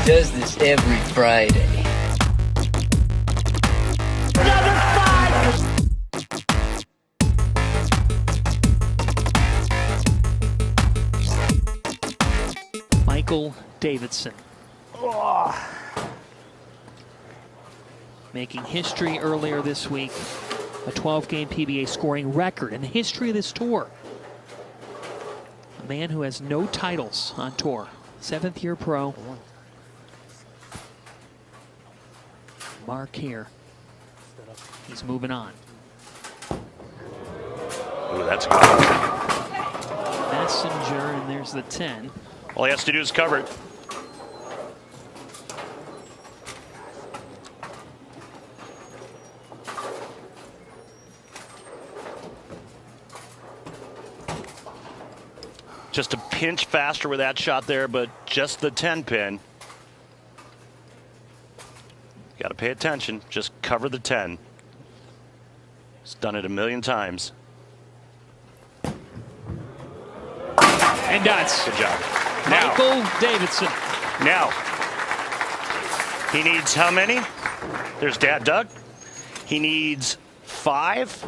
does this every Friday. Another 5! Michael Davidson. Oh. Making history earlier this week. A 12-game PBA scoring record in the history of this tour. A man who has no titles on tour. 7th-year pro. Mark here. He's moving on. Ooh, that's good. Messenger, and there's the 10. All he has to do is cover it. Just a pinch faster with that shot there, but just the 10 pin. Got to pay attention. Just cover the 10. He's done it a million times. And does. Good job. Now, Michael Davidson. Now, he needs how many? There's Dad Doug. He needs 5.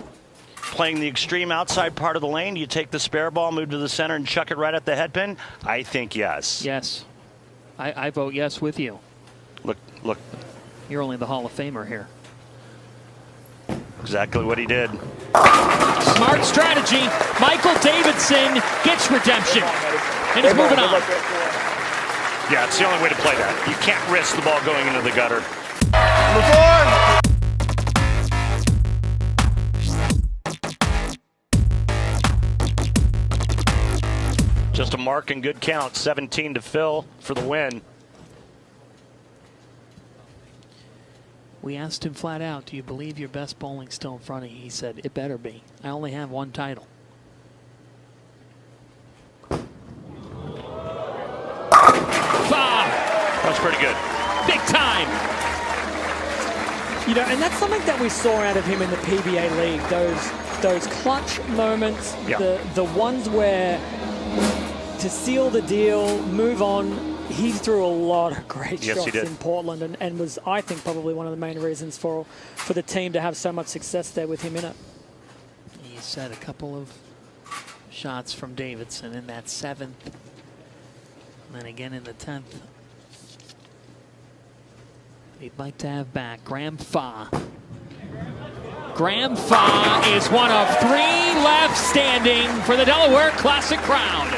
Playing the extreme outside part of the lane. You take the spare ball, move to the center, and chuck it right at the head pin? I think yes. Yes. I vote yes with you. Look. You're only the Hall of Famer here. Exactly what he did. Smart strategy. Michael Davidson gets redemption. And he's moving on. Yeah, it's the only way to play that. You can't risk the ball going into the gutter. Number 4! Just a mark and good count. 17 to Phil for the win. We asked him flat out, do you believe your best bowling's still in front of you? He said, it better be. I only have 1 title. That's pretty good. Big time. You know, and that's something that we saw out of him in the PBA League. Those clutch moments, Yeah. the ones where to seal the deal, move on. He threw a lot of great shots in Portland and was, I think, probably one of the main reasons for the team to have so much success there with him in it. He set a couple of shots from Davidson in that 7th. And then again in the 10th. He'd like to have back Graham Fach. Graham Fach is one of 3 left standing for the Delaware Classic crowd.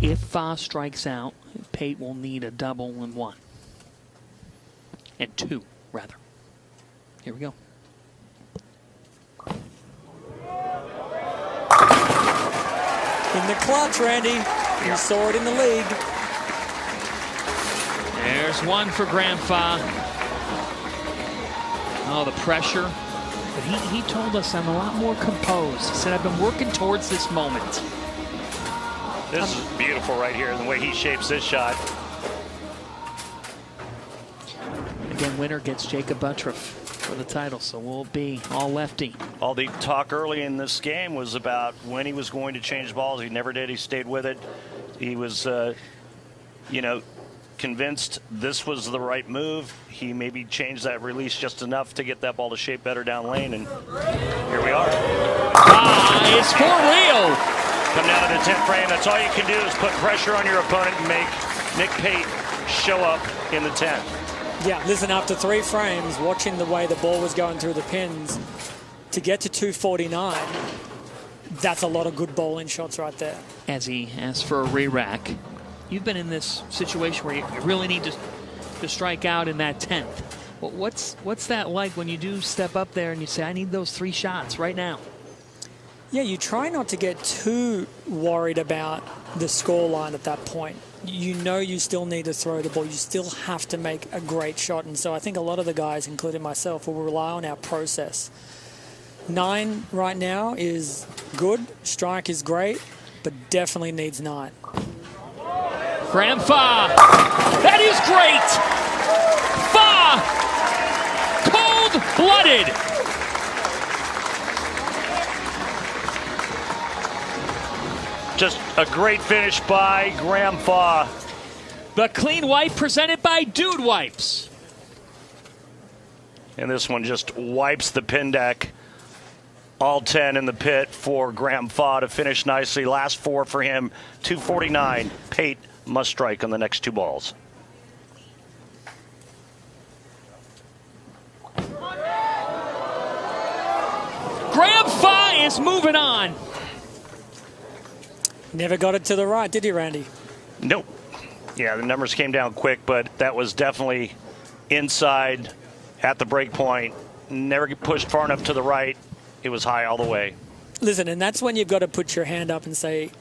If Fach strikes out, Pate will need a double and 1. And 2, rather. Here we go. In the clutch, Randy. You saw it in the league. There's 1 for Graham Fach. Oh, the pressure. But he told us I'm a lot more composed. He said, I've been working towards this moment. This is beautiful right here, the way he shapes this shot. Again, winner gets Jakob Butturff for the title, so we'll be all lefty. All the talk early in this game was about when he was going to change balls. He never did. He stayed with it. He was, convinced this was the right move. He maybe changed that release just enough to get that ball to shape better down lane, and here we are. It's for real. Come down to the 10th frame. That's all you can do is put pressure on your opponent and make Nick Pate show up in the 10th. Yeah, listen, after 3 frames, watching the way the ball was going through the pins, to get to 249, that's a lot of good bowling shots right there. As he asks for a re-rack. You've been in this situation where you really need to strike out in that 10th. Well, what's that like when you do step up there and you say, I need those 3 shots right now? Yeah, you try not to get too worried about the scoreline at that point. You know you still need to throw the ball. You still have to make a great shot. And so I think a lot of the guys, including myself, will rely on our process. 9 right now is good. Strike is great, but definitely needs 9. Graham Fach. That is great. Fach. Cold-blooded. Just a great finish by Graham Fach. The clean wipe presented by Dude Wipes. And this one just wipes the pin deck. All 10 in the pit for Graham Fach to finish nicely. Last 4 for him, 249. Pate must strike on the next 2 balls. Graham Fach is moving on. Never got it to the right, did he, Randy? Nope. Yeah, the numbers came down quick, but that was definitely inside at the break point. Never pushed far enough to the right. It was high all the way. Listen, and that's when you've got to put your hand up and say,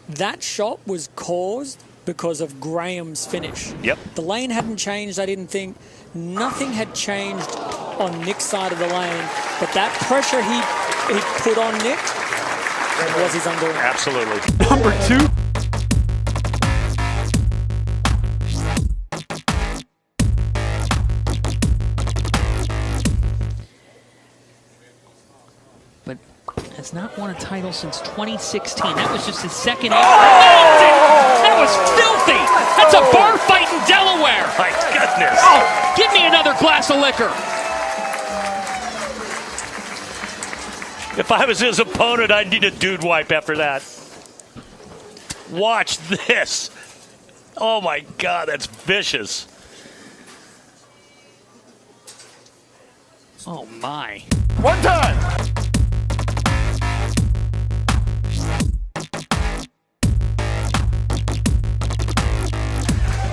that shot was caused because of Graham's finish. Yep. The lane hadn't changed, I didn't think. Nothing had changed on Nick's side of the lane, but that pressure he put on Nick was his undoing. Absolutely. Number 2. But has not won a title since 2016. That was just his second. That was filthy. That's a bar fight in Delaware. My goodness. Oh, give me another glass of liquor. If I was his opponent, I'd need a dude wipe after that. Watch this. Oh, my God, that's vicious. Oh, my. One time.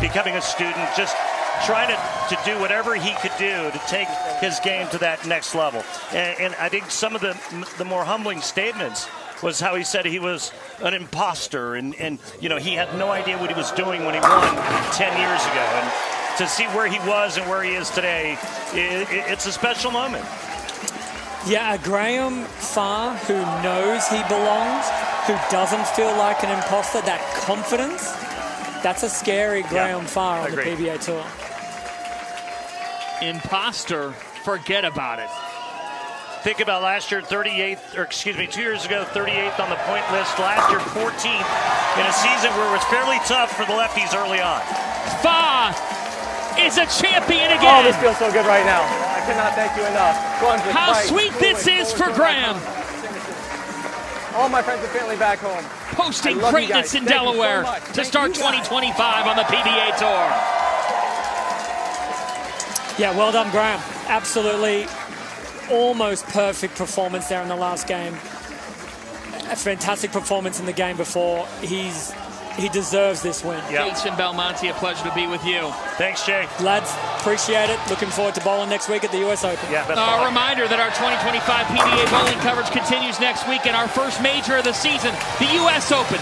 Becoming a student, just trying to do whatever he could do to take his game to that next level. And I think some of the more humbling statements was how he said he was an imposter and you know, he had no idea what he was doing when he won 10 years ago. And to see where he was and where he is today, it's a special moment. Yeah, a Graham Fach who knows he belongs, who doesn't feel like an imposter, that confidence, that's a scary Graham Fach on the PBA Tour. Imposter, forget about it. Think about last year, 38th, or excuse me, 2 years ago, 38th on the point list. Last year, 14th in a season where it was fairly tough for the lefties early on. Fach is a champion again. Oh, this feels so good right now. I cannot thank you enough. How sweet this is for Graham. All my friends and family back home. Posting greatness in Delaware to start 2025 on the PBA Tour. Yeah, well done, Graham. Absolutely almost perfect performance there in the last game. A fantastic performance in the game before. He deserves this win. Davidson Belmonte, a pleasure to be with you. Thanks, Jay. Lads, appreciate it. Looking forward to bowling next week at the US Open. Yeah, A reminder that our 2025 PBA bowling coverage continues next week, and our first major of the season, the US Open.